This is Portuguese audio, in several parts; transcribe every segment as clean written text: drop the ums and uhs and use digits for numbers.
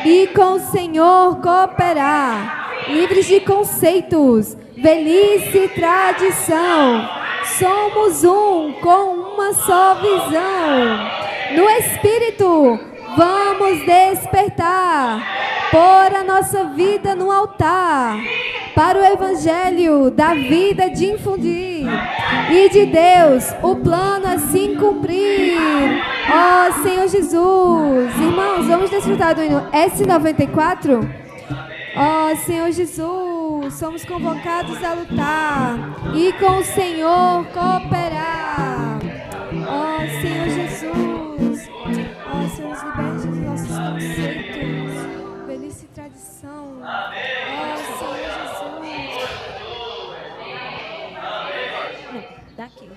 e com o Senhor cooperar, livres de conceitos, velhice e tradição. Somos um com uma só visão. No Espírito, vamos despertar, pôr a nossa vida no altar, para o Evangelho da vida de infundir, e de Deus o plano assim cumprir. Ó Senhor Jesus, irmãos, vamos desfrutar do hino S94? Ó Senhor Jesus, somos convocados a lutar e com o Senhor cooperar. Ó Senhor Jesus, ó Senhor, nos liberte dos nossos conceitos, velhice e tradição. Ó Senhor Jesus. Não, daqui.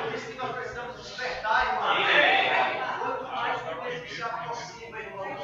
Por isso que nós precisamos despertar, irmão. Quanto mais você se aproxima, irmão,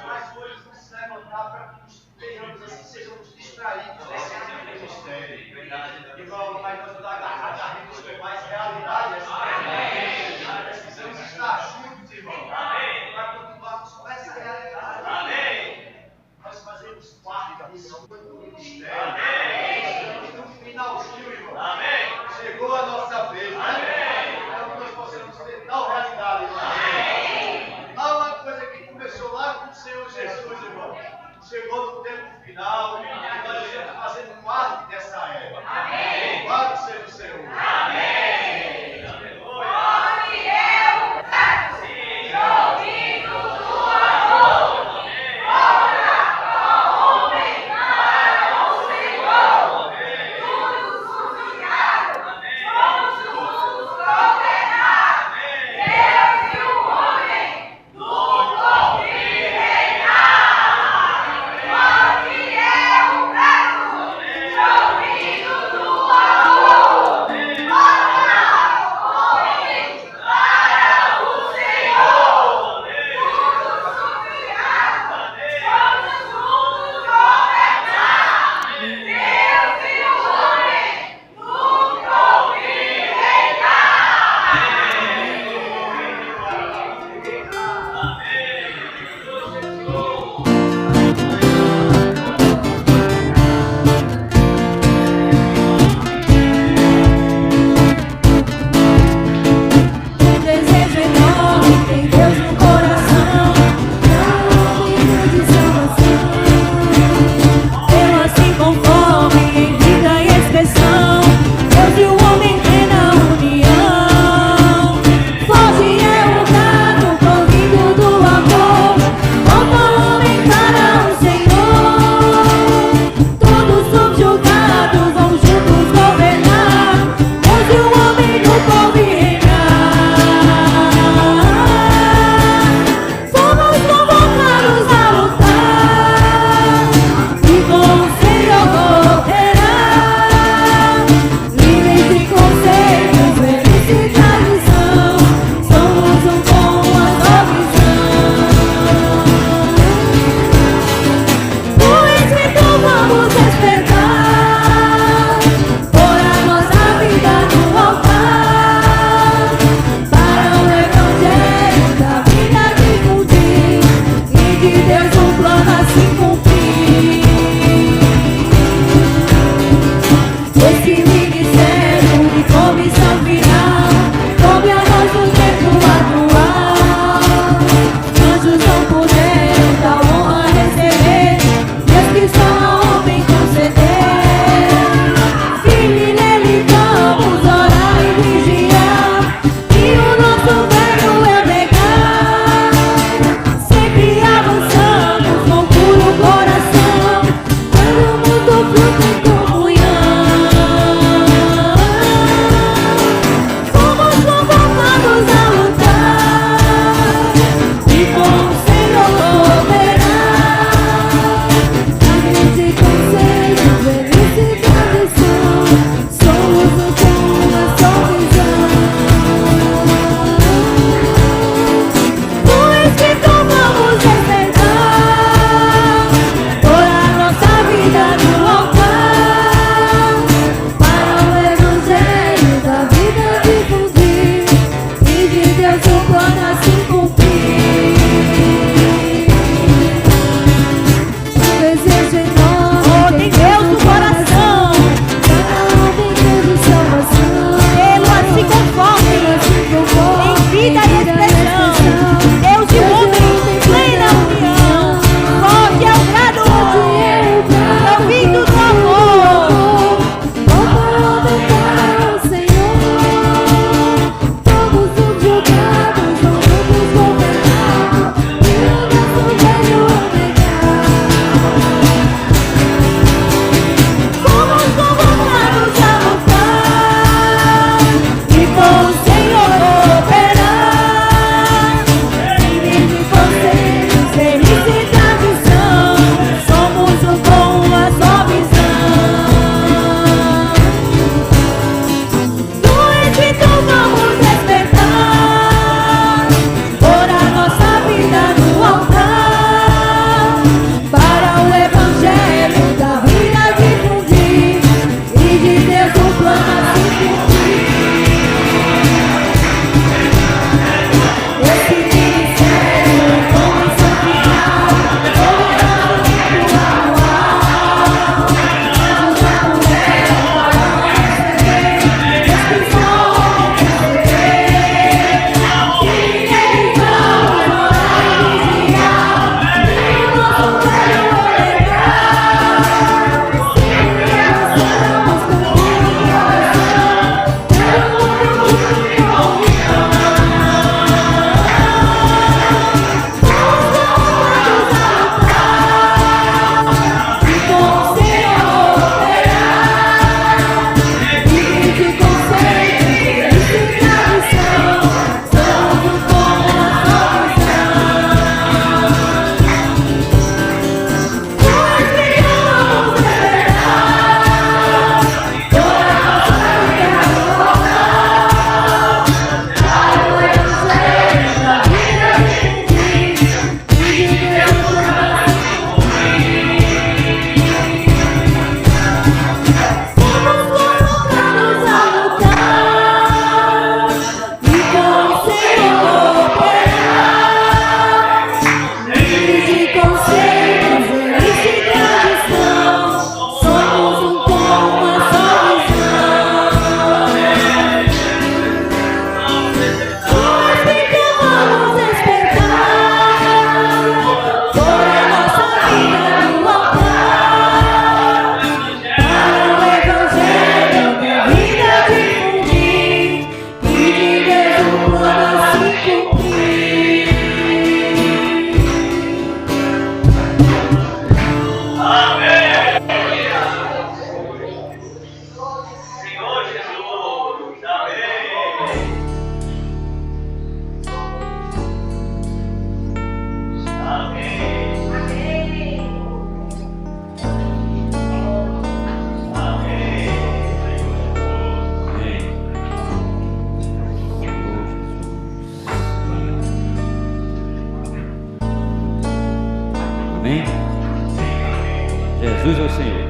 Jesus é o Senhor.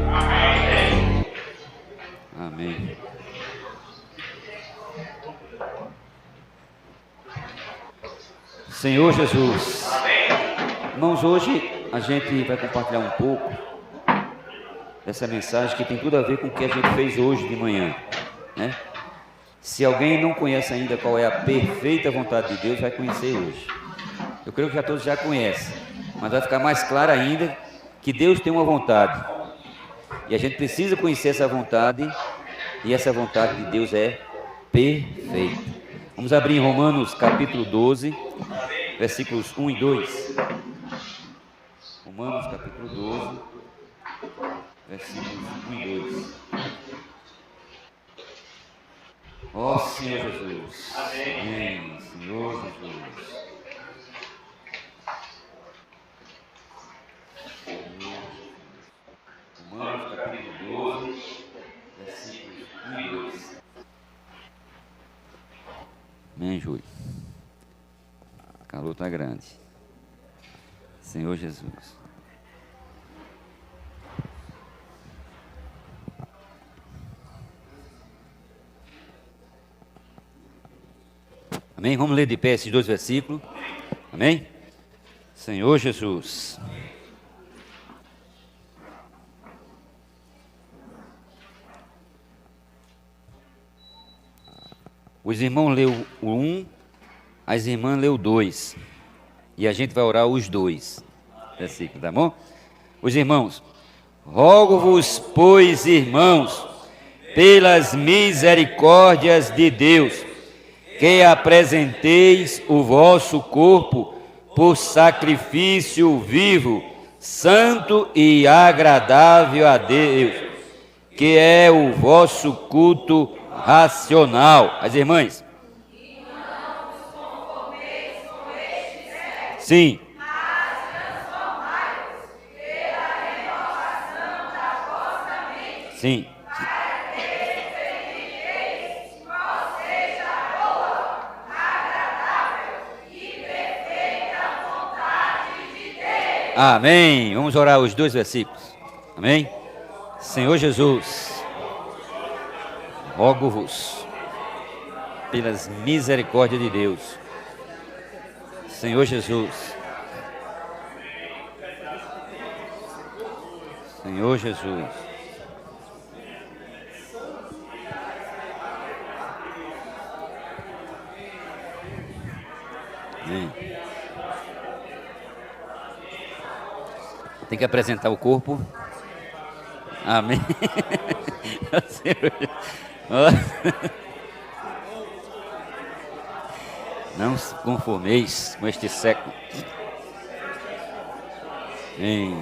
Amém. Senhor Jesus. Irmãos, hoje a gente vai compartilhar um pouco dessa mensagem que tem tudo a ver com o que a gente fez hoje de manhã, né? Se alguém não conhece ainda qual é a perfeita vontade de Deus, vai conhecer hoje. Eu creio que já todos já conhecem, mas vai ficar mais claro ainda que Deus tem uma vontade. E a gente precisa conhecer essa vontade, e essa vontade de Deus é perfeita. Vamos abrir em Romanos capítulo 12, versículos 1 e 2. Romanos capítulo 12, versículos 1 e 2. Ó Senhor Jesus. Amém, Senhor Jesus. Romanos capítulo 12, versículos 1 e 2. Amém, Júlio. O calor está grande. Senhor Jesus. Amém? Vamos ler de pé esses dois versículos. Amém? Senhor Jesus. Os irmãos leu o 1, as irmãs leu o 2. E a gente vai orar os dois versículos, tá bom? Os irmãos, rogo-vos, pois, irmãos, pelas misericórdias de Deus, que apresenteis o vosso corpo por sacrifício vivo, santo e agradável a Deus, que é o vosso culto racional. As irmãs? Sim. Sim. Amém. Vamos orar os dois versículos. Amém. Senhor Jesus, rogo-vos pelas misericórdias de Deus. Senhor Jesus. Senhor Jesus. Amém. Tem que apresentar o corpo. Amém. Não se conformeis com este século. Amém.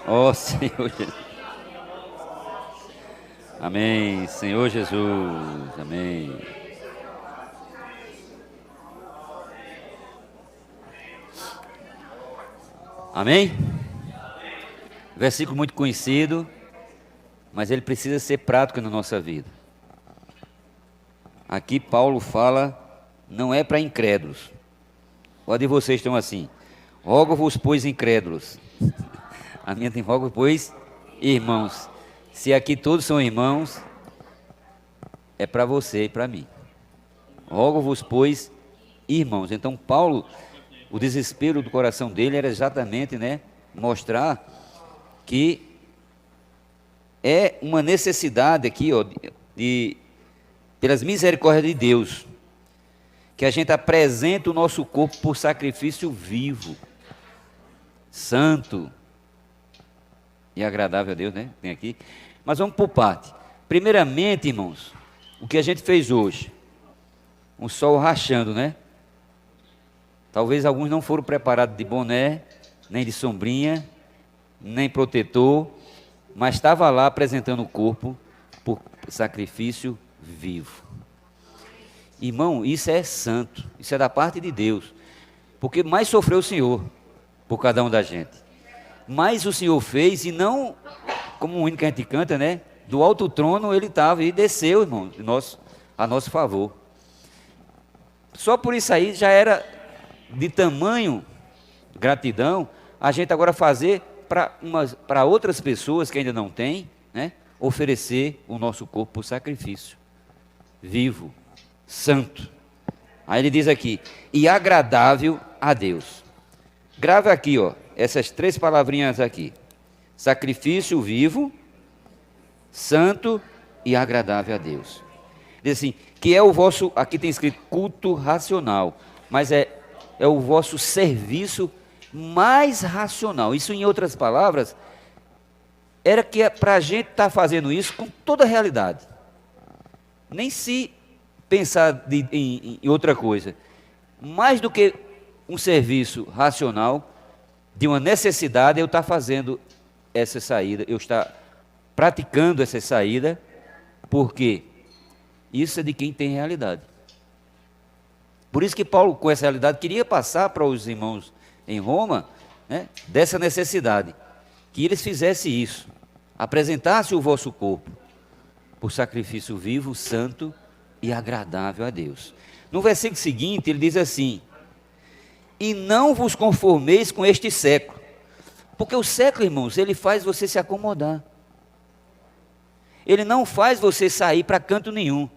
Ó Senhor Jesus. Amém. Senhor Jesus. Amém. Amém? Versículo muito conhecido, mas ele precisa ser prático na nossa vida. Aqui Paulo fala, não é para incrédulos. Qual de vocês estão assim? Rogo-vos, pois, incrédulos. A minha tem rogo, pois, irmãos. Se aqui todos são irmãos, é para você e para mim. Rogo-vos, pois, irmãos. Então Paulo, o desespero do coração dele era exatamente, né, mostrar que é uma necessidade aqui, ó, pelas misericórdias de Deus, que a gente apresenta o nosso corpo por sacrifício vivo, santo e agradável a Deus, né? Tem aqui. Mas vamos por parte. Primeiramente, irmãos, o que a gente fez hoje, um sol rachando, né? Talvez alguns não foram preparados de boné, nem de sombrinha, nem protetor, mas estava lá apresentando o corpo por sacrifício vivo. Irmão, isso é santo, isso é da parte de Deus, porque mais sofreu o Senhor por cada um da gente. Mais o Senhor fez, e não como o hino que a gente canta, né? Do alto trono ele estava e desceu, irmão, a nosso favor. Só por isso aí já era de tamanho gratidão a gente agora fazer para outras pessoas que ainda não têm, né? Oferecer o nosso corpo por sacrifício, vivo, santo. Aí ele diz aqui, e agradável a Deus. Grava aqui, ó, essas 3 palavrinhas aqui. Sacrifício vivo, santo e agradável a Deus. Diz assim, que é o vosso, aqui tem escrito culto racional, mas é o vosso serviço mais racional. Isso, em outras palavras, era que é para a gente estar fazendo isso com toda a realidade. Nem se pensar em outra coisa. Mais do que um serviço racional, de uma necessidade, eu estar fazendo essa saída, eu estar praticando essa saída, porque isso é de quem tem realidade. Por isso que Paulo, com essa realidade, queria passar para os irmãos em Roma, né, dessa necessidade, que eles fizessem isso, apresentassem o vosso corpo por sacrifício vivo, santo e agradável a Deus. No versículo seguinte, ele diz assim, e não vos conformeis com este século, porque o século, irmãos, ele faz você se acomodar, ele não faz você sair para canto nenhum.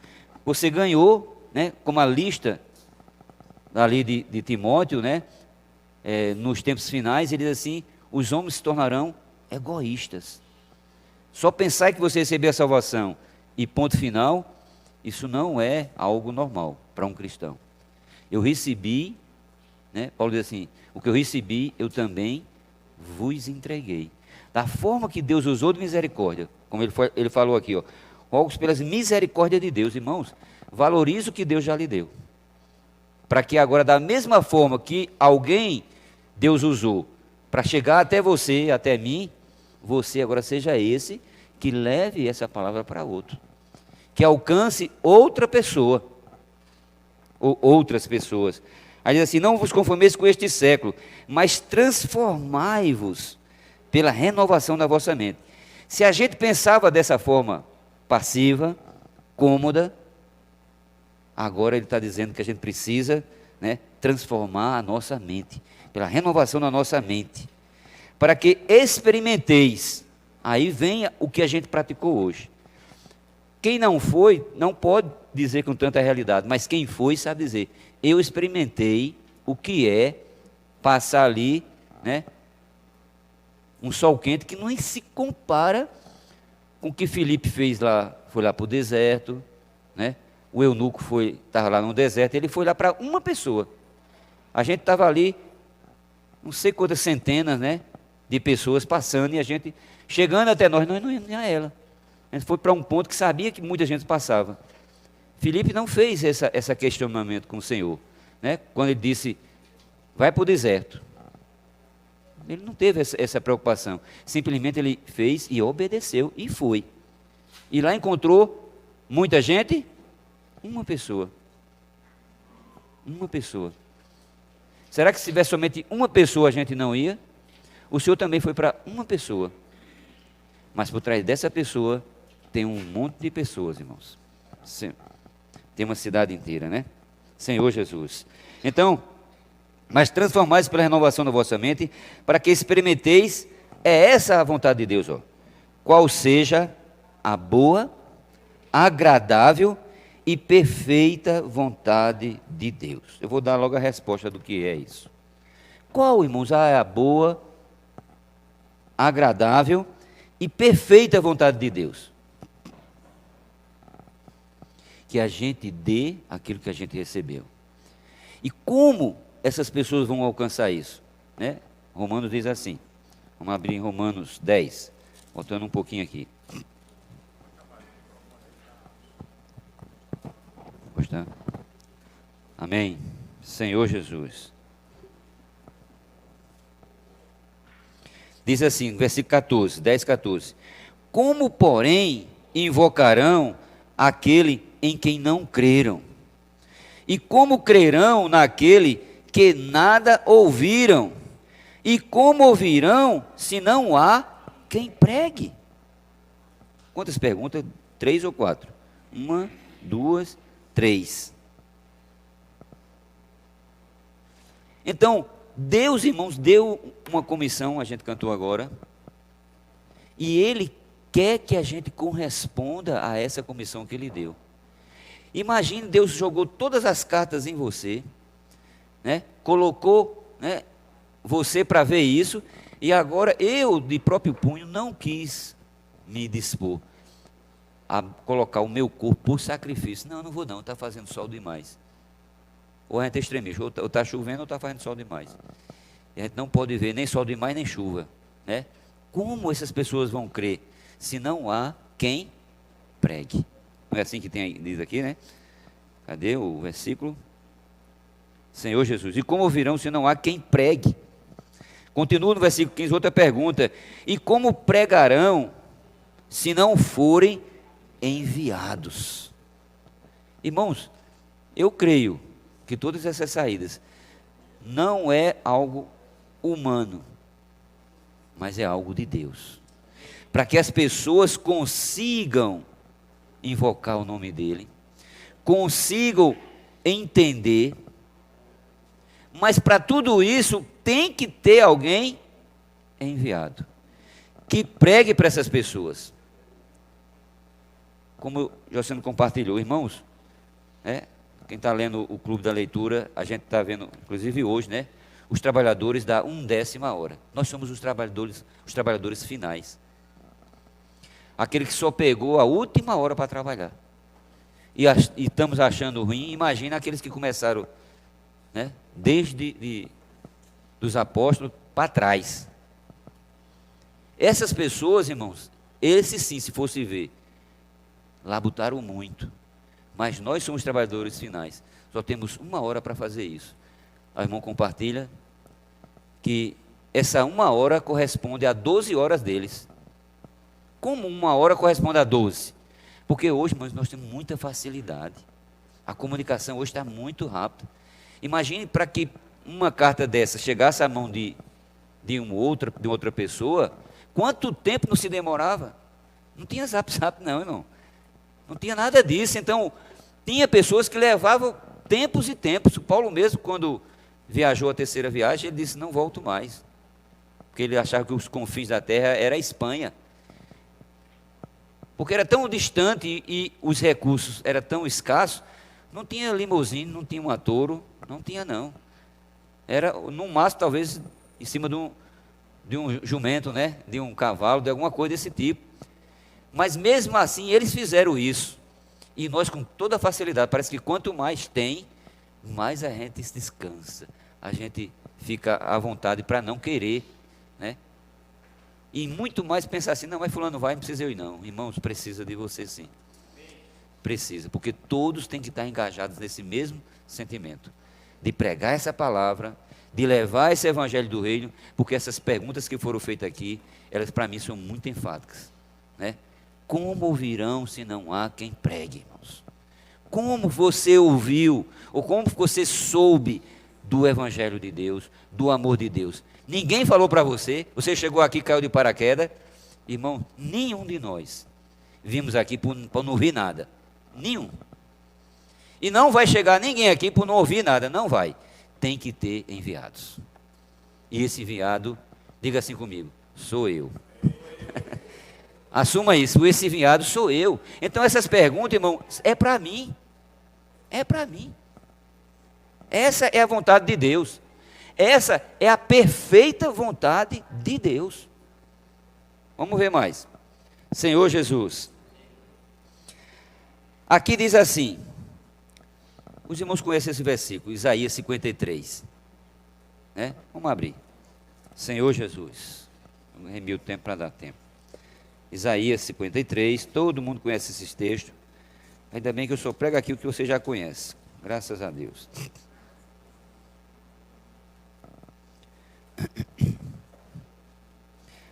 Você ganhou, né, como a lista ali de Timóteo, né, nos tempos finais, ele diz assim, os homens se tornarão egoístas, só pensar que você recebeu a salvação e ponto final, isso não é algo normal para um cristão. Eu recebi, né, Paulo diz assim, o que eu recebi, eu também vos entreguei. Da forma que Deus usou de misericórdia, como ele falou aqui, ó, rogo pelas misericórdias de Deus, irmãos, valorize o que Deus já lhe deu. Para que agora, da mesma forma que alguém Deus usou para chegar até você, até mim, você agora seja esse que leve essa palavra para outro. Que alcance outra pessoa, ou outras pessoas. Aí diz assim, não vos conformeis com este século, mas transformai-vos pela renovação da vossa mente. Se a gente pensava dessa forma passiva, cômoda, agora ele está dizendo que a gente precisa, né, transformar a nossa mente, pela renovação da nossa mente, para que experimenteis, aí venha o que a gente praticou hoje. Quem não foi, não pode dizer com tanta realidade, mas quem foi sabe dizer, eu experimentei o que é passar ali, né, um sol quente que não se compara com o que Filipe fez lá, foi lá para o deserto, né? O eunuco estava lá no deserto, ele foi lá para uma pessoa. A gente estava ali, não sei quantas centenas, né, de pessoas passando, e a gente, chegando até nós não íamos a ela. A gente foi para um ponto que sabia que muita gente passava. Filipe não fez esse questionamento com o Senhor, né? Quando ele disse, vai para o deserto. Ele não teve essa preocupação. Simplesmente ele fez e obedeceu e foi. E lá encontrou muita gente, uma pessoa. Uma pessoa. Será que se tivesse somente uma pessoa a gente não ia? O Senhor também foi para uma pessoa. Mas por trás dessa pessoa tem um monte de pessoas, irmãos. Tem uma cidade inteira, né? Senhor Jesus. Então, mas transformais pela renovação da vossa mente, para que experimenteis, é essa a vontade de Deus, ó, qual seja a boa, agradável e perfeita vontade de Deus. Eu vou dar logo a resposta do que é isso. Qual, irmãos, é a boa, agradável e perfeita vontade de Deus? Que a gente dê aquilo que a gente recebeu. E como essas pessoas vão alcançar isso, né? Romanos diz assim, vamos abrir em Romanos 10, voltando um pouquinho aqui. Gostando? Amém. Senhor Jesus. Diz assim, versículo 14, 10, 14. Como, porém, invocarão aquele em quem não creram? E como crerão naquele que nada ouviram? E como ouvirão se não há quem pregue? Quantas perguntas? 3 ou 4? 1, 2, 3. Então, Deus, irmãos, deu uma comissão, a gente cantou agora, e Ele quer que a gente corresponda a essa comissão que Ele deu. Imagine, Deus jogou todas as cartas em você, né? Colocou, né, você para ver isso, e agora eu, de próprio punho, não quis me dispor a colocar o meu corpo por sacrifício. Não vou não, está fazendo sol demais. Ou a gente é extremista, ou está chovendo ou está fazendo sol demais. E a gente não pode ver nem sol demais nem chuva, né? Como essas pessoas vão crer se não há quem pregue? Não é assim que diz aqui, né? Cadê o versículo? Senhor Jesus, e como ouvirão se não há quem pregue? Continua no versículo 15, outra pergunta. E como pregarão se não forem enviados? Irmãos, eu creio que todas essas saídas não é algo humano, mas é algo de Deus. Para que as pessoas consigam invocar o nome dEle, consigam entender, mas para tudo isso tem que ter alguém enviado, que pregue para essas pessoas. Como o Joceno compartilhou, irmãos, quem está lendo o Clube da Leitura, a gente está vendo, inclusive hoje, né, os trabalhadores da 1/10 hora. Nós somos os trabalhadores finais. Aquele que só pegou a última hora para trabalhar. E estamos achando ruim, imagina aqueles que começaram, né, desde dos apóstolos para trás. Essas pessoas, irmãos, esses sim, se fosse ver, labutaram muito. Mas nós somos trabalhadores finais. Só temos 1 hora para fazer isso. O irmão compartilha que essa 1 hora corresponde a 12 horas deles. Como 1 hora corresponde a 12? Porque hoje, irmãos, nós temos muita facilidade. A comunicação hoje está muito rápida. Imagine para que uma carta dessa chegasse à mão de outra pessoa, quanto tempo não se demorava? Não tinha zap, não, irmão. Não tinha nada disso. Então, tinha pessoas que levavam tempos e tempos. O Paulo mesmo, quando viajou a 3ª viagem, ele disse, não volto mais. Porque ele achava que os confins da terra era a Espanha. Porque era tão distante e os recursos eram tão escassos, não tinha limusine, não tinha um touro, não tinha não. Era, no máximo, talvez, em cima de um jumento, né? De um cavalo, de alguma coisa desse tipo. Mas mesmo assim, eles fizeram isso. E nós, com toda facilidade, parece que quanto mais tem, mais a gente descansa. A gente fica à vontade para não querer, né? E muito mais pensar assim, não, mas fulano vai, não precisa eu ir não. Irmãos, precisa de você sim. Precisa, porque todos têm que estar engajados nesse mesmo sentimento. De pregar essa palavra, de levar esse evangelho do reino, porque essas perguntas que foram feitas aqui, elas para mim são muito enfáticas, né? Como ouvirão se não há quem pregue, irmãos? Como você ouviu, ou como você soube do evangelho de Deus, do amor de Deus? Ninguém falou para você, você chegou aqui, caiu de paraquedas. Irmão, nenhum de nós vimos aqui para não ouvir nada, nenhum. E não vai chegar ninguém aqui por não ouvir nada, não vai. Tem que ter enviados. E esse enviado, diga assim comigo, sou eu. Assuma isso, esse enviado sou eu. Então essas perguntas, irmão, é para mim. É para mim. Essa é a vontade de Deus. Essa é a perfeita vontade de Deus. Vamos ver mais. Senhor Jesus. Aqui diz assim. Os irmãos conhecem esse versículo, Isaías 53. Né? Vamos abrir. Senhor Jesus. Vamos remir o tempo para dar tempo. Isaías 53, todo mundo conhece esses textos. Ainda bem que eu só prego aqui o que você já conhece. Graças a Deus.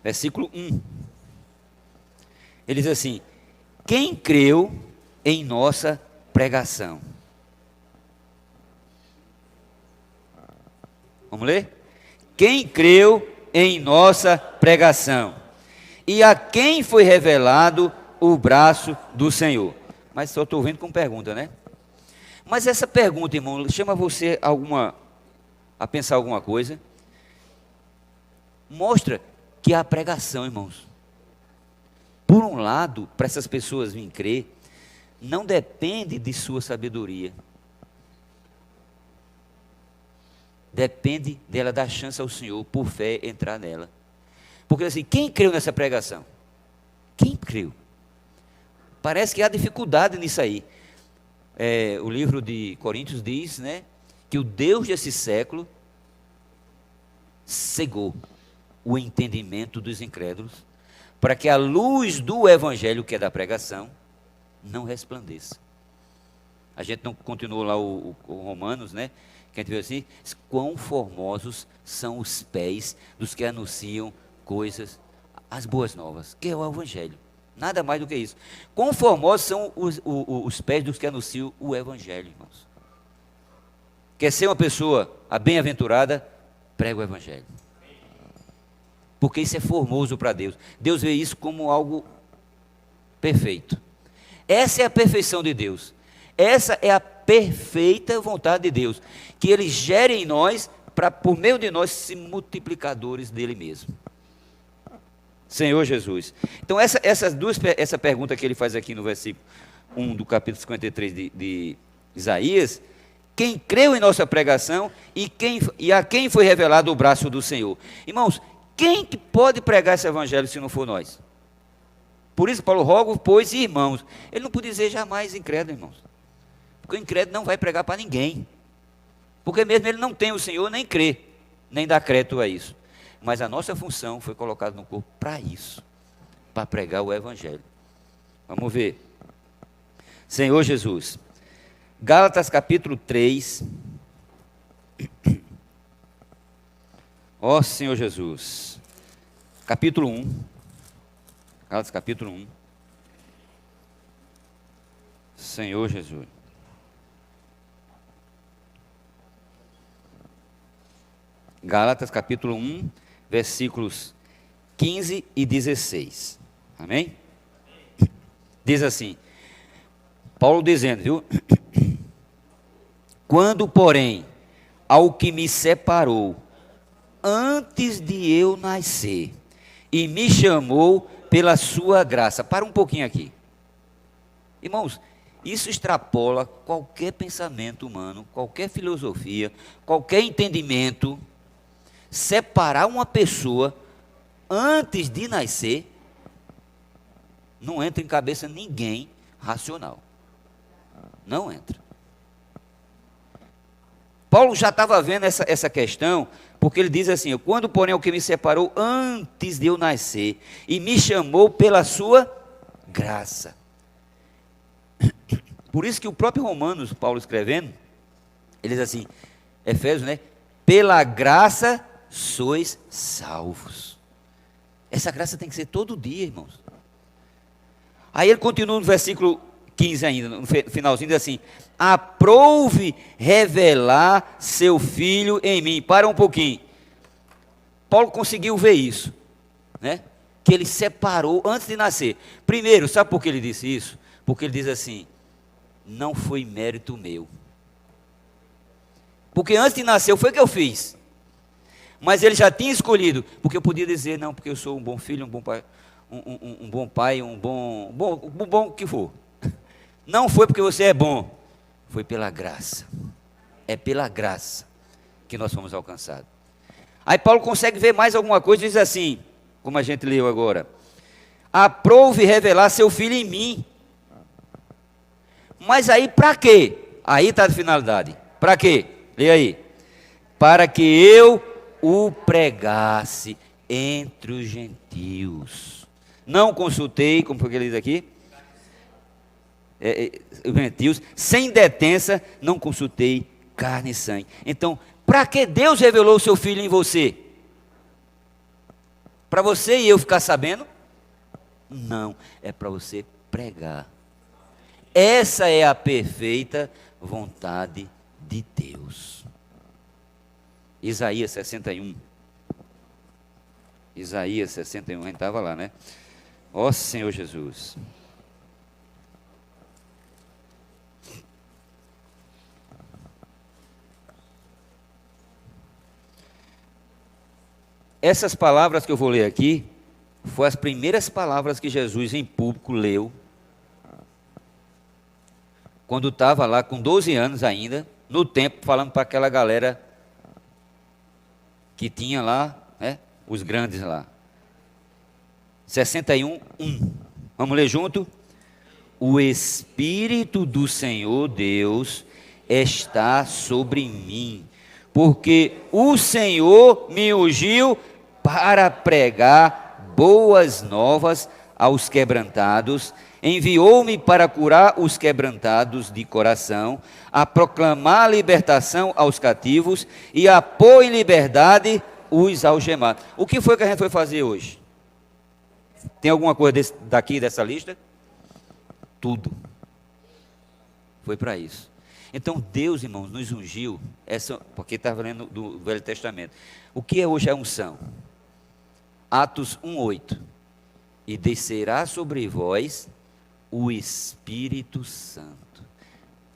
Versículo 1. Ele diz assim: quem creu em nossa pregação? Vamos ler? Quem creu em nossa pregação? E a quem foi revelado o braço do Senhor? Mas só estou vendo com pergunta, né? Mas essa pergunta, irmão, chama você a pensar alguma coisa? mostra que a pregação, irmãos, por um lado, para essas pessoas virem crer, não depende de sua sabedoria. Depende dela dar chance ao Senhor, por fé, entrar nela. Porque assim, quem creu nessa pregação? Quem creu? Parece que há dificuldade nisso aí. O livro de Coríntios diz, né, que o Deus desse século cegou o entendimento dos incrédulos, para que a luz do Evangelho, que é da pregação, não resplandeça. A gente não continuou lá o Romanos, né? Que a gente vê assim, quão formosos são os pés dos que anunciam coisas, as boas novas, que é o Evangelho. Nada mais do que isso. Quão formosos são os pés dos que anunciam o Evangelho, irmãos. Quer ser uma pessoa bem-aventurada? Prega o Evangelho. Porque isso é formoso para Deus. Deus vê isso como algo perfeito. Essa é a perfeição de Deus. Essa é a perfeita vontade de Deus. Que Ele gere em nós, para por meio de nós, se multiplicadores dEle mesmo. Senhor Jesus. Então, essa pergunta que ele faz aqui no versículo 1 do capítulo 53 de Isaías: quem creu em nossa pregação e a quem foi revelado o braço do Senhor? Irmãos, quem que pode pregar esse evangelho se não for nós? Por isso Paulo roga, pois, irmãos. Ele não podia dizer jamais incrédulo, irmãos. Porque o incrédulo não vai pregar para ninguém. Porque mesmo ele não tem o Senhor, nem crê, nem dá crédito a isso. Mas a nossa função foi colocada no corpo para isso, para pregar o evangelho. Vamos ver. Senhor Jesus. Gálatas capítulo 3. Ó Senhor Jesus. Capítulo 1. Gálatas capítulo 1. Senhor Jesus. Gálatas capítulo 1, versículos 15 e 16. Amém? Diz assim, Paulo dizendo, viu? Quando, porém, ao que me separou antes de eu nascer e me chamou pela sua graça. Para um pouquinho aqui. Irmãos, isso extrapola qualquer pensamento humano, qualquer filosofia, qualquer entendimento. Separar uma pessoa antes de nascer não entra em cabeça ninguém racional. Não entra. Paulo já estava vendo essa questão, porque ele diz assim: quando, porém, o que me separou antes de eu nascer e me chamou pela sua graça. Por isso que o próprio Romanos, Paulo escrevendo, ele diz assim, Efésios, né? Pela graça sois salvos. Essa graça tem que ser todo dia, irmãos. Aí ele continua no versículo 15 ainda, no finalzinho, diz assim: aprouve revelar seu filho em mim. Para um pouquinho. Paulo conseguiu ver isso, né? Que ele separou antes de nascer. Primeiro, sabe por que ele disse isso? Porque ele diz assim: não foi mérito meu. Porque antes de nascer, foi o que eu fiz. Mas ele já tinha escolhido, porque eu podia dizer, não, porque eu sou um bom filho, um bom pai, um bom pai, um bom que for. Não foi porque você é bom, foi pela graça. É pela graça que nós fomos alcançados. Aí Paulo consegue ver mais alguma coisa e diz assim, como a gente leu agora: aprouve revelar seu filho em mim. Mas aí para quê? Aí está a finalidade. Para quê? Leia aí. Para que eu o pregasse entre os gentios. Não consultei, como foi que ele diz aqui? Os gentios, sem detença, não consultei carne e sangue. Então, para que Deus revelou o seu filho em você? Para você e eu ficar sabendo? Não, é para você pregar. Essa é a perfeita vontade de Deus. Isaías 61. Isaías 61, a gente estava lá, né? Ó Senhor Jesus. Essas palavras que eu vou ler aqui, foram as primeiras palavras que Jesus em público leu, quando estava lá com 12 anos ainda, no templo, falando para aquela galera que tinha lá, né, os grandes lá. 61:1. Vamos ler junto? O Espírito do Senhor Deus está sobre mim, porque o Senhor me ungiu para pregar boas novas aos quebrantados, enviou-me para curar os quebrantados de coração, a proclamar libertação aos cativos e a pôr em liberdade os algemados. O que foi que a gente foi fazer hoje? Tem alguma coisa daqui dessa lista? Tudo. Foi para isso. Então Deus, irmãos, nos ungiu, porque estava lendo do Velho Testamento. O que é hoje a unção? Atos 1:8. E descerá sobre vós o Espírito Santo,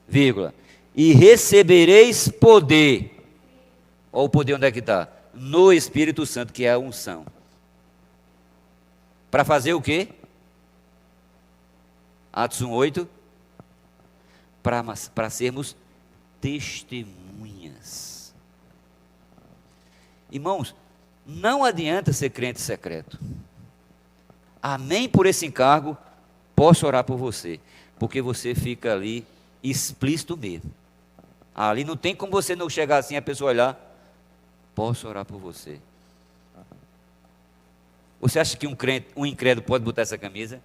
vírgula, e recebereis poder. Olha o poder onde é que está? No Espírito Santo, que é a unção. Para fazer o quê? Atos 1:8. Para sermos testemunhas. Irmãos, não adianta ser crente secreto. Amém por esse encargo, posso orar por você, porque você fica ali explícito mesmo. Ali não tem como você não chegar assim, a pessoa olhar, posso orar por você. Você acha que um incrédulo pode botar essa camisa?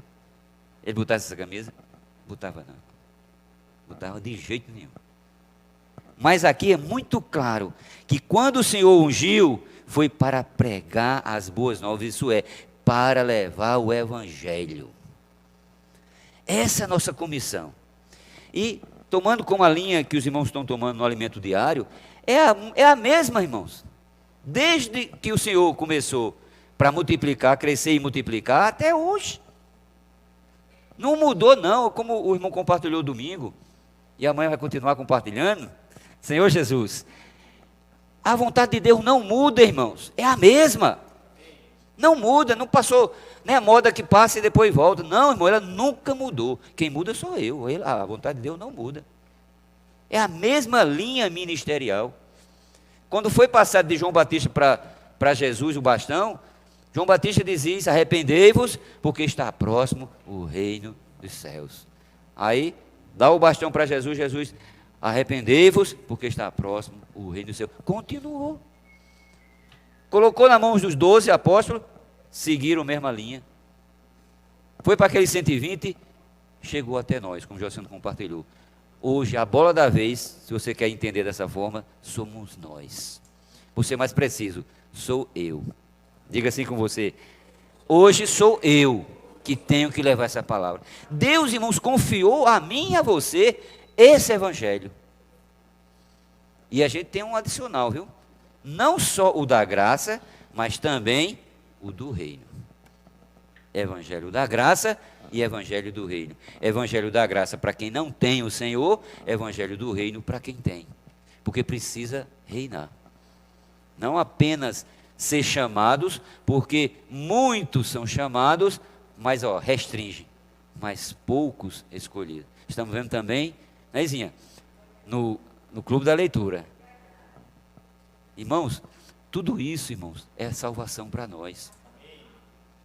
Ele botasse essa camisa? Botava não. Botava de jeito nenhum. Mas aqui é muito claro que quando o Senhor ungiu, foi para pregar as boas novas, isso é, para levar o Evangelho. Essa é a nossa comissão. E tomando como a linha que os irmãos estão tomando no alimento diário, é a mesma, irmãos. Desde que o Senhor começou para multiplicar, crescer e multiplicar, até hoje. Não mudou não, como o irmão compartilhou domingo, e amanhã vai continuar compartilhando. Senhor Jesus, a vontade de Deus não muda, irmãos, é a mesma. Não muda, não passou, não é a moda que passa e depois volta. Não, irmão, ela nunca mudou. Quem muda sou eu, a vontade de Deus não muda. É a mesma linha ministerial. Quando foi passado de João Batista para Jesus o bastão, João Batista dizia isso: arrependei-vos, porque está próximo o reino dos céus. Aí, dá o bastão para Jesus, Jesus, arrependei-vos, porque está próximo o reino dos céus. Continuou. Colocou na mão dos 12 apóstolos, seguiram a mesma linha. Foi para aqueles 120, chegou até nós, como o Jocino compartilhou. Hoje, a bola da vez, se você quer entender dessa forma, somos nós. Por ser mais preciso, sou eu. Diga assim com você: hoje sou eu que tenho que levar essa palavra. Deus, irmãos, confiou a mim e a você esse evangelho. E a gente tem um adicional, viu? Não só o da graça, mas também o do reino. Evangelho da graça e evangelho do reino. Evangelho da graça para quem não tem o Senhor, evangelho do reino para quem tem. Porque precisa reinar. Não apenas ser chamados, porque muitos são chamados, mas restringe, mas poucos escolhidos. Estamos vendo também, né, Izinha, no clube da leitura. Irmãos, tudo isso, irmãos, é salvação para nós.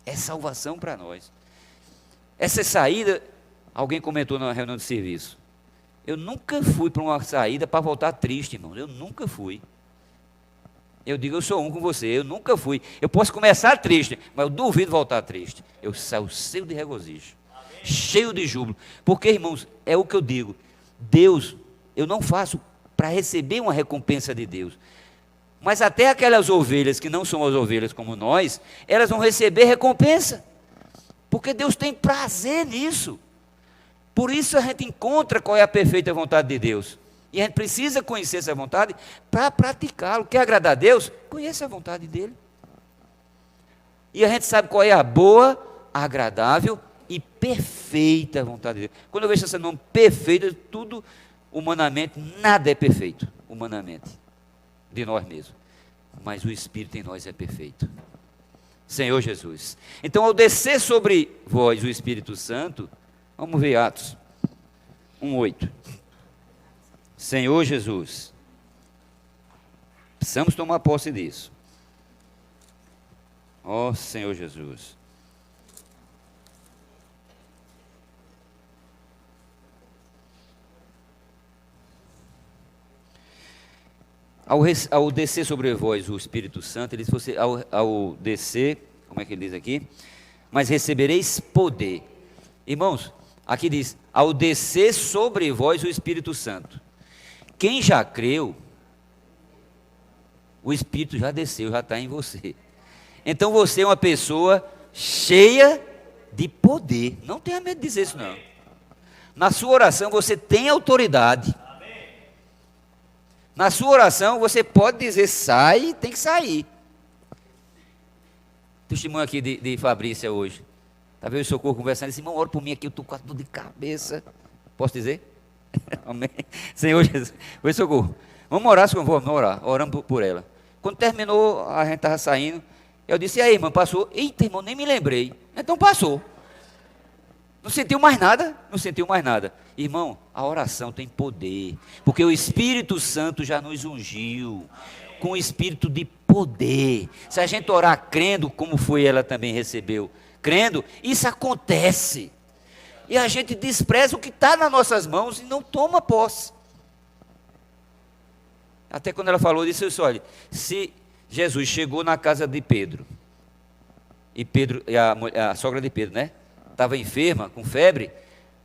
É salvação para nós. Essa saída, alguém comentou na reunião de serviço. Eu nunca fui para uma saída para voltar triste, irmãos. Eu nunca fui. Eu digo, eu sou um com você, eu nunca fui. Eu posso começar triste, mas eu duvido voltar triste. Eu saio cheio de regozijo, cheio de júbilo. Porque, irmãos, é o que eu digo. Deus, eu não faço para receber uma recompensa de Deus. Mas até aquelas ovelhas que não são as ovelhas como nós, elas vão receber recompensa. Porque Deus tem prazer nisso. Por isso a gente encontra qual é a perfeita vontade de Deus. E a gente precisa conhecer essa vontade para praticá-lo. Quer agradar a Deus? Conheça a vontade dele. E a gente sabe qual é a boa, agradável e perfeita vontade de Deus. Quando eu vejo esse nome perfeito, tudo humanamente, nada é perfeito, humanamente, de nós mesmos. mas o Espírito em nós é perfeito. Senhor Jesus. Então, ao descer sobre vós o Espírito Santo, vamos ver Atos 1:8. Senhor Jesus. Precisamos tomar posse disso. Ó Senhor Jesus. Ao descer sobre vós o Espírito Santo, ele disse, ao descer, como é que ele diz aqui? Mas recebereis poder. Irmãos, aqui diz, ao descer sobre vós o Espírito Santo. Quem já creu, o Espírito já desceu, já está em você. Então você é uma pessoa cheia de poder. Não tenha medo de dizer isso não. Na sua oração você tem autoridade. Na sua oração, você pode dizer, sai, tem que sair. Testemunho aqui de Fabrícia hoje. Estava eu e o Socorro conversando, disse, irmão, ora por mim aqui, eu estou com a dor de cabeça. Posso dizer? Amém. Senhor Jesus. Oi, Socorro. Vamos orar, Socorro? Vamos orar. Oramos por ela. Quando terminou, a gente estava saindo. Eu disse, e aí, irmão, passou? Eita, irmão, nem me lembrei. Então passou. Não sentiu mais nada? Não sentiu mais nada. Irmão, a oração tem poder, porque o Espírito Santo já nos ungiu, com o Espírito de poder. Se a gente orar crendo, como foi ela também recebeu, crendo, isso acontece. E a gente despreza o que está nas nossas mãos e não toma posse. Até quando ela falou disso, eu disse, olha, se Jesus chegou na casa de Pedro, e Pedro, a sogra de Pedro, né? Estava enferma, com febre,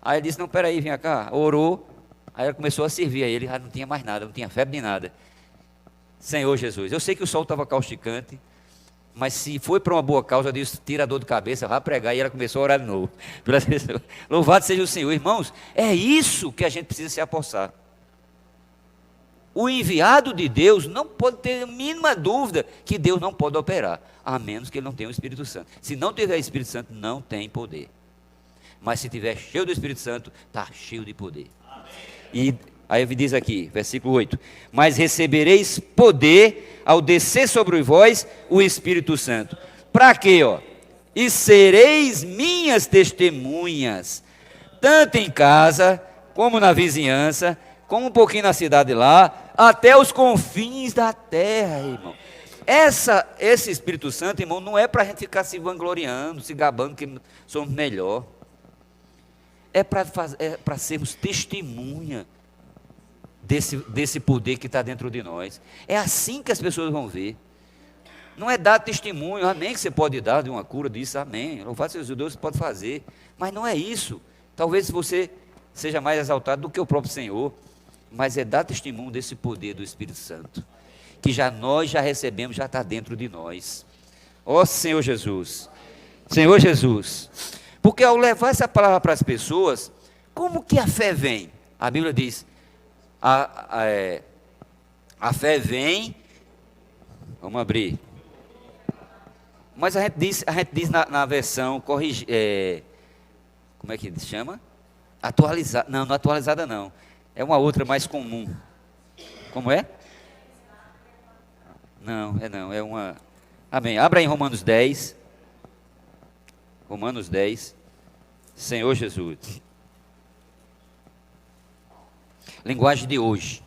aí ele disse, não, peraí, vem cá, orou, aí ela começou a servir a ele, já não tinha mais nada, não tinha febre nem nada. Senhor Jesus, eu sei que o sol estava causticante, mas se foi para uma boa causa, eu disse, tira a dor de cabeça, vá pregar, e ela começou a orar de novo. Louvado seja o Senhor. Irmãos, é isso que a gente precisa se apossar. O enviado de Deus não pode ter a mínima dúvida que Deus não pode operar, a menos que ele não tenha o Espírito Santo. Se não tiver o Espírito Santo, não tem poder. Mas se tiver cheio do Espírito Santo, está cheio de poder. Amém. E aí diz aqui, versículo 8, mas recebereis poder ao descer sobre vós o Espírito Santo. Para quê? E sereis minhas testemunhas, tanto em casa, como na vizinhança, como um pouquinho na cidade lá, até os confins da terra, irmão. Esse Espírito Santo, irmão, não é para a gente ficar se vangloriando, se gabando que somos melhor. É para sermos testemunha desse poder que está dentro de nós. É assim que as pessoas vão ver. Não é dar testemunho, amém, que você pode dar de uma cura disso, amém. Louvado seja Deus, você pode fazer. Mas não é isso. Talvez você seja mais exaltado do que o próprio Senhor. Mas é dar testemunho desse poder do Espírito Santo. Que nós já recebemos, já está dentro de nós. Ó Senhor Jesus. Senhor Jesus. Porque ao levar essa palavra para as pessoas, como que a fé vem? A Bíblia diz, a fé vem, vamos abrir, mas a gente diz na versão, como é que se chama? Atualizada, não atualizada não, é uma outra mais comum, como é? Não, é uma, amém, abra em Romanos 10, Senhor Jesus. Linguagem de hoje,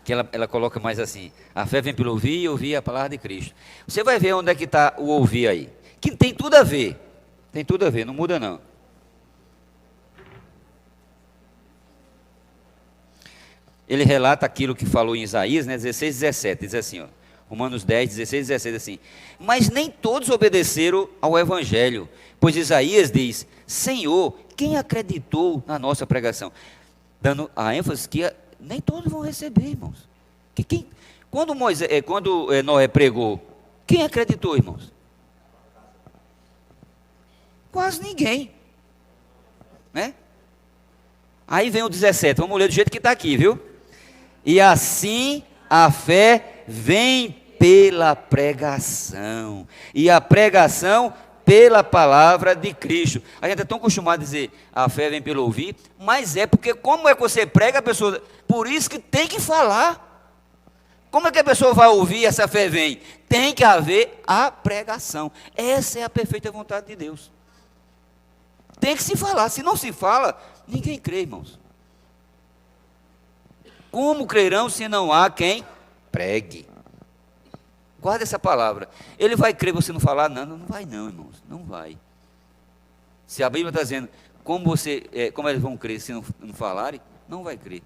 que ela coloca mais assim, a fé vem pelo ouvir e ouvir a palavra de Cristo. Você vai ver onde é que está o ouvir aí, que tem tudo a ver, não muda não. Ele relata aquilo que falou em Isaías, né, 16, 17, diz assim, Romanos 10, 16, 17, assim, mas nem todos obedeceram ao Evangelho, pois Isaías diz, Senhor, quem acreditou na nossa pregação? Dando a ênfase que nem todos vão receber, irmãos. Quando Noé pregou, quem acreditou, irmãos? Quase ninguém, né? Aí vem o 17, vamos ler do jeito que está aqui, viu? E assim a fé vem pela pregação, e a pregação pela palavra de Cristo. A gente é tão acostumado a dizer, a fé vem pelo ouvir, mas é porque como é que você prega a pessoa, por isso que tem que falar, Como é que a pessoa vai ouvir essa fé vem? Tem que haver a pregação. Essa é a perfeita vontade de Deus. Tem que se falar. Se não se fala, ninguém crê, irmãos. Como crerão se não há quem pregue? Guarda essa palavra. Ele vai crer você não falar? Não, não vai não, irmãos. Não vai. Se a Bíblia está dizendo, como eles vão crer se não falarem? Não vai crer.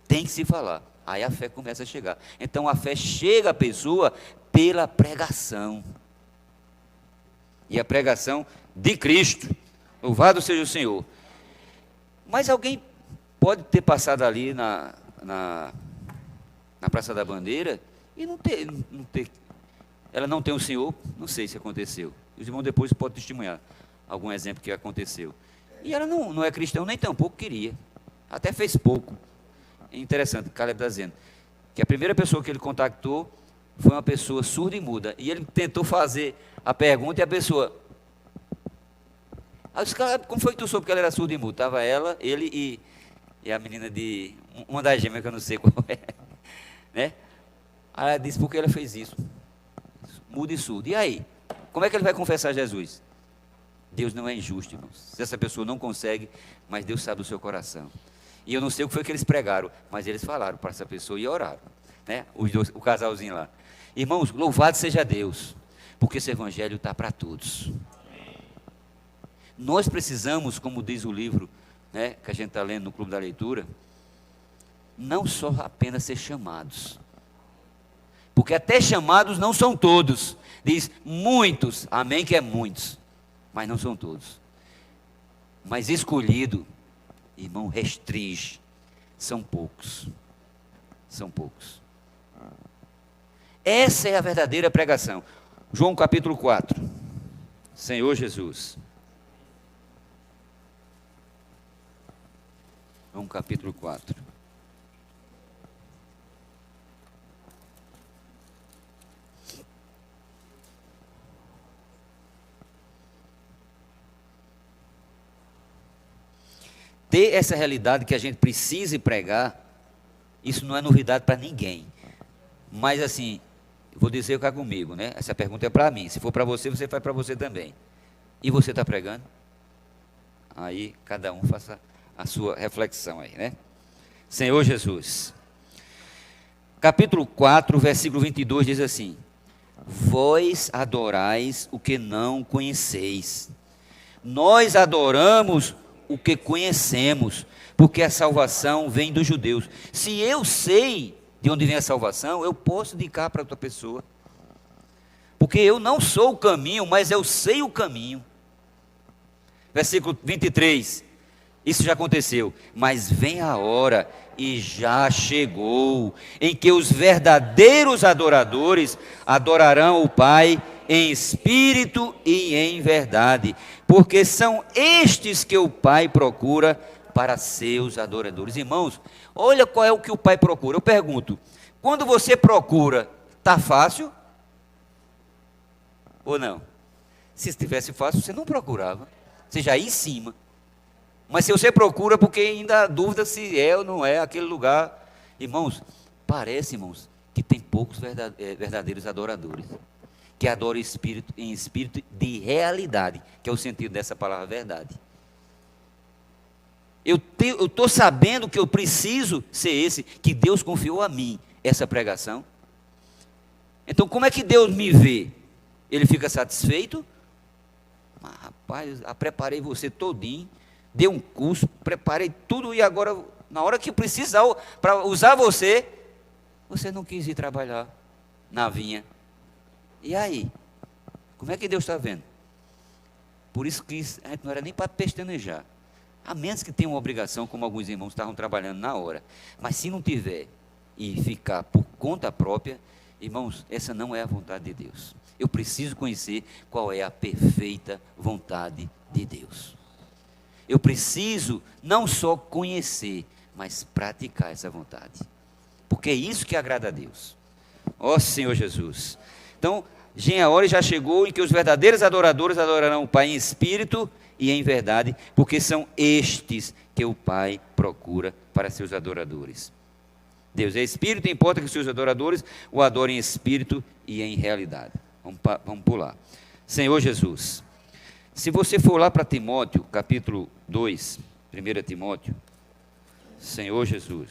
Tem que se falar. Aí a fé começa a chegar. Então a fé chega à pessoa pela pregação. E a pregação de Cristo. Louvado seja o Senhor. Mas alguém pode ter passado ali na Praça da Bandeira e não ter. Ela não tem o Senhor, não sei se aconteceu. Os irmãos depois podem testemunhar algum exemplo que aconteceu. E ela não é cristã, nem tampouco queria. Até fez pouco. É interessante, Caleb está dizendo, que a primeira pessoa que ele contactou foi uma pessoa surda e muda. E ele tentou fazer a pergunta e a pessoa... Aí os caras, como foi que tu soube que ela era surda e muda? Estava ela, ele e a menina de... Uma das gêmeas que eu não sei qual é. Né? Aí ela disse, por que ela fez isso? Muda e surdo. E aí? Como é que ele vai confessar Jesus? Deus não é injusto, irmãos. Se essa pessoa não consegue, mas Deus sabe o seu coração. E eu não sei o que foi que eles pregaram, mas eles falaram para essa pessoa e oraram, né? Os dois, o casalzinho lá. Irmãos, louvado seja Deus, porque esse evangelho está para todos. Nós precisamos, como diz o livro, né, que a gente está lendo no Clube da Leitura, não só apenas ser chamados, porque até chamados não são todos. Diz muitos, amém que é muitos, mas não são todos. Mas escolhido, irmão, restringe. São poucos. São poucos. Essa é a verdadeira pregação. João capítulo 4. Senhor Jesus. João capítulo 4. Ter essa realidade que a gente precisa pregar, isso não é novidade para ninguém. Mas assim, vou dizer o que é comigo, né? Essa pergunta é para mim. Se for para você, você faz para você também. E você está pregando? Aí cada um faça a sua reflexão aí, né? Senhor Jesus. Capítulo 4, versículo 22 diz assim: vós adorais o que não conheceis. Nós adoramos o que conhecemos, porque a salvação vem dos judeus. Se eu sei de onde vem a salvação, eu posso indicar para outra pessoa, porque eu não sou o caminho, mas eu sei o caminho. Versículo 23, isso já aconteceu, mas vem a hora, e já chegou, em que os verdadeiros adoradores adorarão o Pai em espírito e em verdade, porque são estes que o Pai procura para seus adoradores. Irmãos, olha qual é o que o Pai procura. Eu pergunto, quando você procura, está fácil? Ou não? Se estivesse fácil, você não procurava, você já ia em cima. Mas se você procura, porque ainda há dúvida se é ou não é aquele lugar. Irmãos, parece, irmãos, que tem poucos verdadeiros adoradores, que adoram em espírito de realidade, que é o sentido dessa palavra verdade. Eu estou sabendo que eu preciso ser esse, que Deus confiou a mim, essa pregação. Então como é que Deus me vê? Ele fica satisfeito? Mas, rapaz, eu preparei você todinho, dei um curso, preparei tudo, e agora, na hora que eu precisar para usar você, você não quis ir trabalhar na vinha. E aí? Como é que Deus está vendo? Por isso que a gente não era nem para pestanejar. A menos que tenha uma obrigação, como alguns irmãos estavam trabalhando na hora. Mas se não tiver e ficar por conta própria, irmãos, essa não é a vontade de Deus. Eu preciso conhecer qual é a perfeita vontade de Deus. Eu preciso não só conhecer, mas praticar essa vontade. Porque é isso que agrada a Deus. Ó Senhor Jesus. Então, a hora já chegou em que os verdadeiros adoradores adorarão o Pai em espírito e em verdade, porque são estes que o Pai procura para seus adoradores. Deus é espírito, importa que os seus adoradores o adorem em espírito e em realidade. Vamos pular. Senhor Jesus, se você for lá para Timóteo, capítulo 2, 1 Timóteo, Senhor Jesus.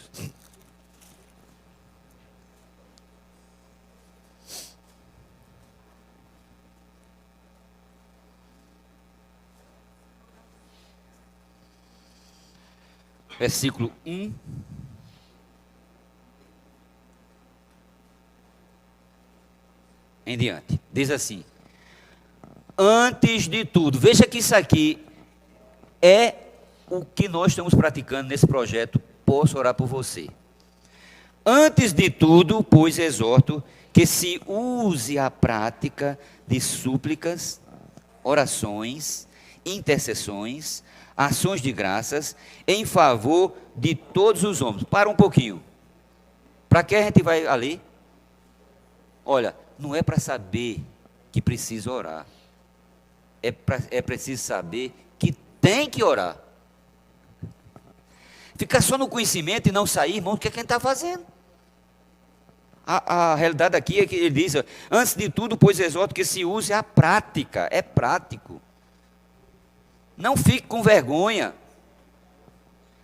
Versículo 1. Em diante. Diz assim: antes de tudo, veja que isso aqui é o que nós estamos praticando nesse projeto. Posso orar por você. Antes de tudo, pois exorto que se use a prática de súplicas, orações, intercessões, ações de graças em favor de todos os homens. Para um pouquinho. Para que a gente vai ali? Olha, não é para saber que precisa orar. É preciso saber que tem que orar. Ficar só no conhecimento e não sair, irmão, o que é que a gente está fazendo? A realidade aqui é que ele diz, antes de tudo, pois exorto que se use a prática. É prático. Não fique com vergonha.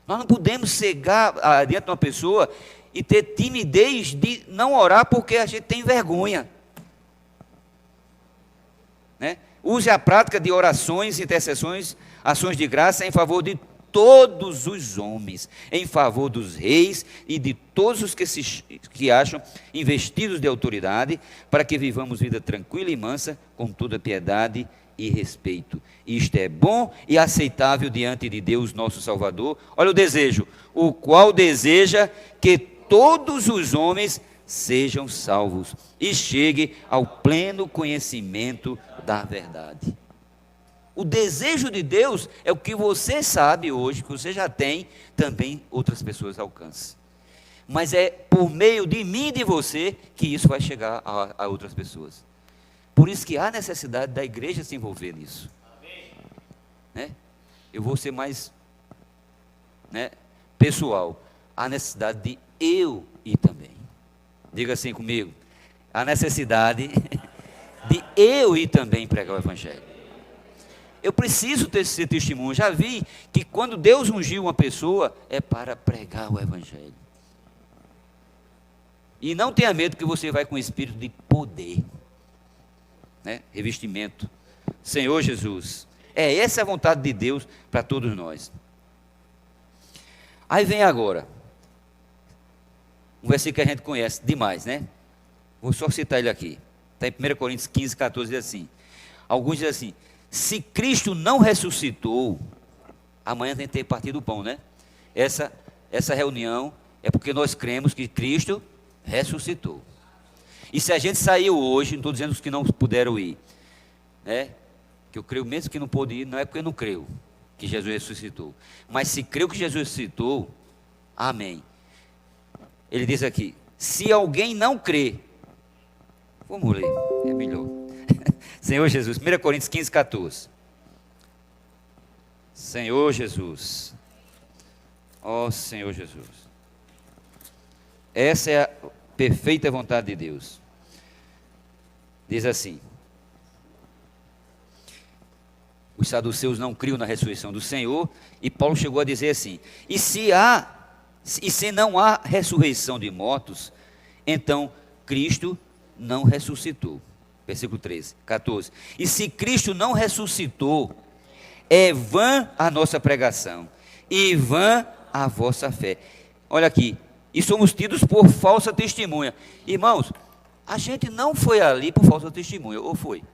Nós não podemos cegar diante de uma pessoa e ter timidez de não orar porque a gente tem vergonha. Né? Use a prática de orações, intercessões, ações de graça em favor de todos os homens, em favor dos reis e de todos os que acham investidos de autoridade, para que vivamos vida tranquila e mansa, com toda piedade e respeito. Isto é bom e aceitável diante de Deus, nosso Salvador. Olha o desejo, o qual deseja que todos os homens sejam salvos e cheguem ao pleno conhecimento da verdade. O desejo de Deus é o que você sabe hoje, que você já tem, também outras pessoas alcancem. Mas é por meio de mim e de você que isso vai chegar a outras pessoas. Por isso que há necessidade da igreja se envolver nisso. Né? Eu vou ser mais pessoal. Há necessidade de eu ir também. Diga assim comigo. Há necessidade de eu ir também pregar o evangelho. Eu preciso ter esse testemunho. Já vi que quando Deus ungiu uma pessoa, é para pregar o evangelho. E não tenha medo que você vai com espírito de poder. Revestimento. Senhor Jesus. Essa é a vontade de Deus para todos nós. Aí vem agora um versículo que a gente conhece demais, né? Vou só citar ele aqui. Está em 1 Coríntios 15, 14, diz assim. Alguns dizem assim: se Cristo não ressuscitou, amanhã tem que ter partido do pão, né? Essa reunião é porque nós cremos que Cristo ressuscitou. E se a gente saiu hoje, não estou dizendo os que não puderam ir, né? Que eu creio mesmo que não pôde ir, não é porque eu não creio que Jesus ressuscitou. Mas se creu que Jesus ressuscitou, amém. Ele diz aqui, se alguém não crê, vamos ler, é melhor. Senhor Jesus, 1 Coríntios 15, 14. Senhor Jesus, ó Senhor Jesus. Essa é a perfeita vontade de Deus. Diz assim: os saduceus não criam na ressurreição do Senhor, e Paulo chegou a dizer assim: e se não há ressurreição de mortos, então Cristo não ressuscitou. Versículo 13, 14. E se Cristo não ressuscitou, é vã a nossa pregação, e vã a vossa fé. Olha aqui, e somos tidos por falsa testemunha. Irmãos, a gente não foi ali por falsa testemunha, ou foi?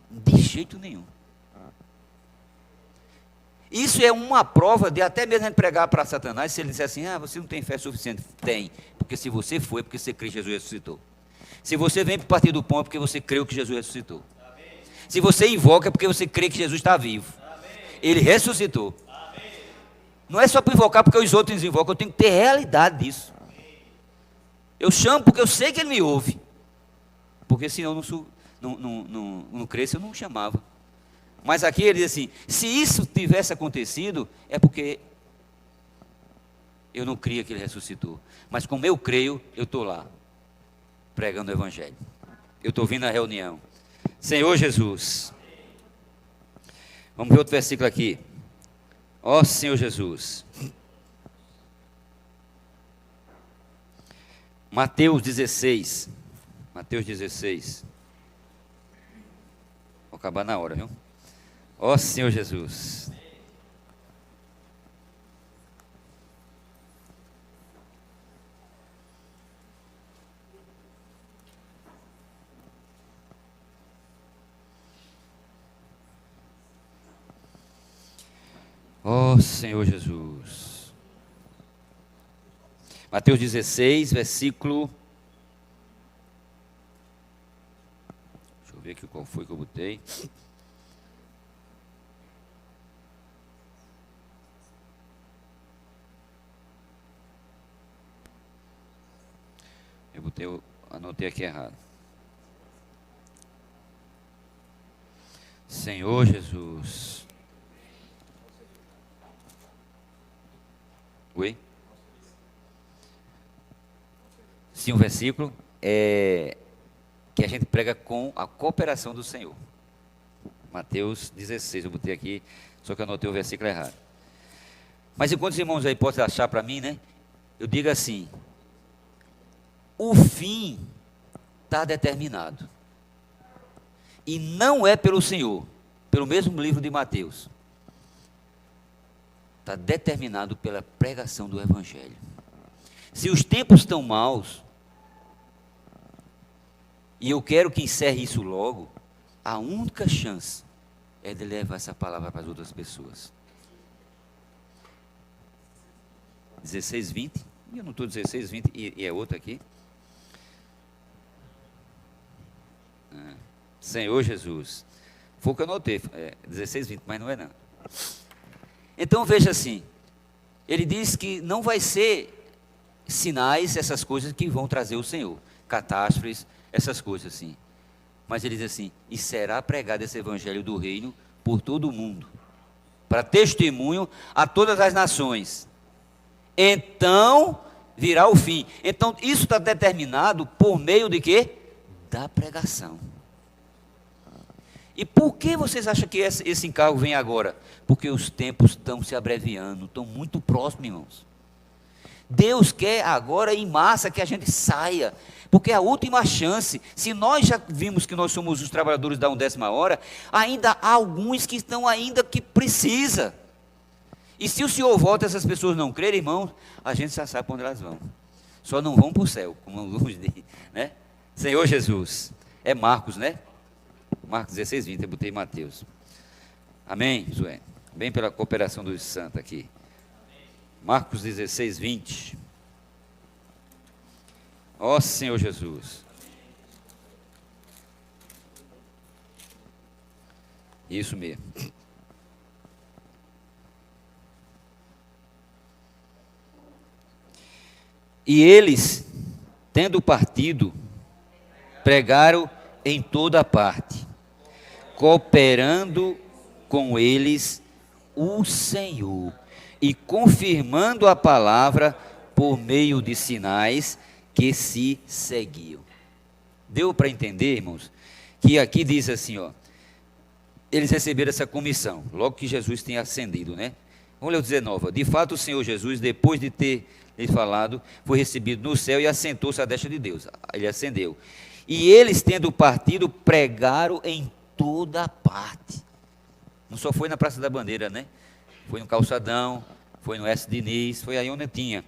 De jeito nenhum. Isso é uma prova de até mesmo a gente pregar para Satanás, se ele disser assim, você não tem fé suficiente. Tem, porque se você foi, é porque você crê que Jesus ressuscitou. Se você vem para o partido do pão, é porque você creu que Jesus ressuscitou. Amém. Se você invoca, é porque você crê que Jesus está vivo. Amém. Ele ressuscitou. Amém. Não é só para invocar porque os outros invocam, eu tenho que ter realidade disso. Amém. Eu chamo porque eu sei que ele me ouve. Porque senão não cresce, eu não chamava. Mas aqui ele diz assim, se isso tivesse acontecido, é porque Eu não cria que ele ressuscitou. Mas como eu creio, eu estou lá, pregando o Evangelho. Eu estou vindo à reunião. Senhor Jesus. Vamos ver outro versículo aqui. Ó Senhor Jesus. Mateus 16. Mateus 16. Vou acabar na hora, viu? Ó Senhor Jesus. Ó Senhor Jesus. Mateus 16, versículo. Deixa eu ver aqui qual foi que eu botei. Eu anotei aqui errado. Senhor Jesus. Oi? Sim, um versículo que a gente prega com a cooperação do Senhor. Mateus 16, eu botei aqui, só que eu anotei o versículo errado. Mas enquanto os irmãos aí podem achar para mim, né? Eu digo assim: o fim está determinado. E não é pelo Senhor, pelo mesmo livro de Mateus. Está determinado pela pregação do Evangelho. Se os tempos estão maus, e eu quero que encerre isso logo, a única chance é de levar essa palavra para as outras pessoas. 16, 20. Eu não estou 16, 20 e é outra aqui. Senhor Jesus. Foi o que eu notei, 16, 20, mas não é não. Então veja assim, ele diz que não vai ser sinais, essas coisas que vão trazer o Senhor, catástrofes, essas coisas assim. Mas ele diz assim: e será pregado esse evangelho do reino por todo o mundo, para testemunho a todas as nações. Então virá o fim. Então isso está determinado por meio de quê? Da pregação. E por que vocês acham que esse encargo vem agora? Porque os tempos estão se abreviando, estão muito próximos, irmãos. Deus quer agora em massa que a gente saia, porque é a última chance. Se nós já vimos que nós somos os trabalhadores da 1/10 hora, ainda há alguns que estão ainda que precisa. E se o Senhor volta e essas pessoas não crerem, irmãos, a gente já sabe para onde elas vão. Só não vão para o céu, como alguns dizem, né? Senhor Jesus. É Marcos, né? Marcos 16, 20, eu botei Mateus. Amém, Joé? Bem pela cooperação dos santos aqui. Marcos 16, 20. Ó Senhor Jesus. Isso mesmo. E eles, tendo partido, pregaram em toda parte, cooperando com eles o Senhor e confirmando a palavra por meio de sinais que se seguiam. Deu para entender, irmãos, que aqui diz assim, ó, eles receberam essa comissão, logo que Jesus tinha ascendido, né? Vamos ler o 19. De fato, o Senhor Jesus, depois de ter lhe falado, foi recebido no céu e assentou-se à destra de Deus. Ele ascendeu. E eles, tendo partido, pregaram em toda parte. Não só foi na Praça da Bandeira, né? Foi no Calçadão, foi no S. Diniz, foi aí onde tinha.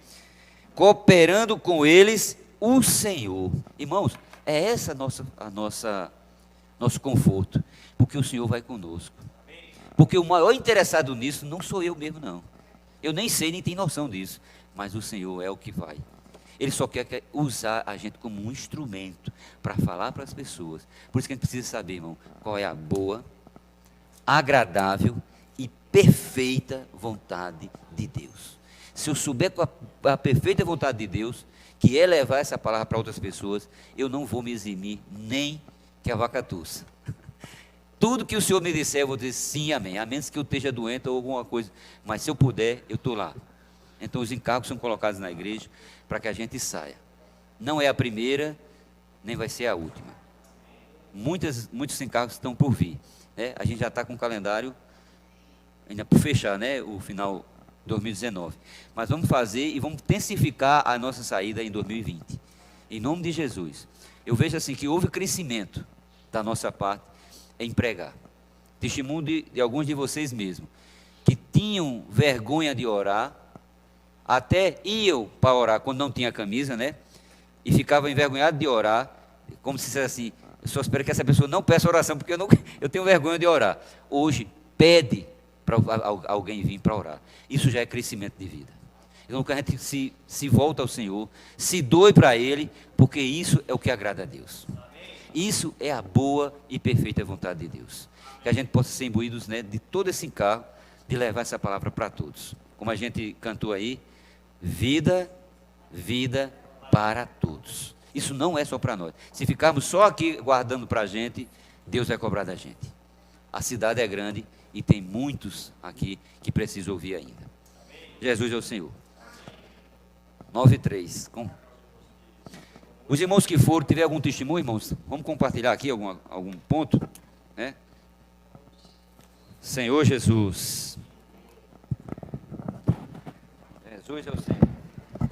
Cooperando com eles o Senhor. Irmãos, é essa nosso conforto, porque o Senhor vai conosco. Porque o maior interessado nisso não sou eu mesmo, não. Eu nem sei, nem tenho noção disso, mas o Senhor é o que vai. Ele só quer usar a gente como um instrumento para falar para as pessoas. Por isso que a gente precisa saber, irmão, qual é a boa, agradável e perfeita vontade de Deus. Se eu souber qual a perfeita vontade de Deus, que é levar essa palavra para outras pessoas, eu não vou me eximir nem que a vaca tussa. Tudo que o Senhor me disser, eu vou dizer sim, amém. A menos que eu esteja doente ou alguma coisa. Mas se eu puder, eu estou lá. Então os encargos são colocados na igreja para que a gente saia. Não é a primeira, nem vai ser a última. Muitos encargos estão por vir, né? A gente já está com o calendário ainda por fechar, né? O final de 2019. Mas vamos fazer e vamos intensificar a nossa saída em 2020. Em nome de Jesus. Eu vejo assim que houve crescimento da nossa parte em pregar. Testemunho de alguns de vocês mesmos, que tinham vergonha de orar, até iam para orar quando não tinha camisa, né? E ficavam envergonhados de orar, como se dissesse assim, eu só espero que essa pessoa não peça oração, porque eu tenho vergonha de orar. Hoje, pede para alguém vir para orar. Isso já é crescimento de vida. Então, que a gente se volta ao Senhor, se doe para Ele, porque isso é o que agrada a Deus. Isso é a boa e perfeita vontade de Deus. Que a gente possa ser imbuídos, né, de todo esse encargo, de levar essa palavra para todos. Como a gente cantou aí, vida para todos. Isso não é só para nós. Se ficarmos só aqui guardando para a gente, Deus vai cobrar da gente. A cidade é grande e tem muitos aqui que precisam ouvir ainda. Jesus é o Senhor. 9:3. Os irmãos que foram, tiver algum testemunho, irmãos, vamos compartilhar aqui algum ponto, né? Senhor Jesus. Jesus é o Senhor.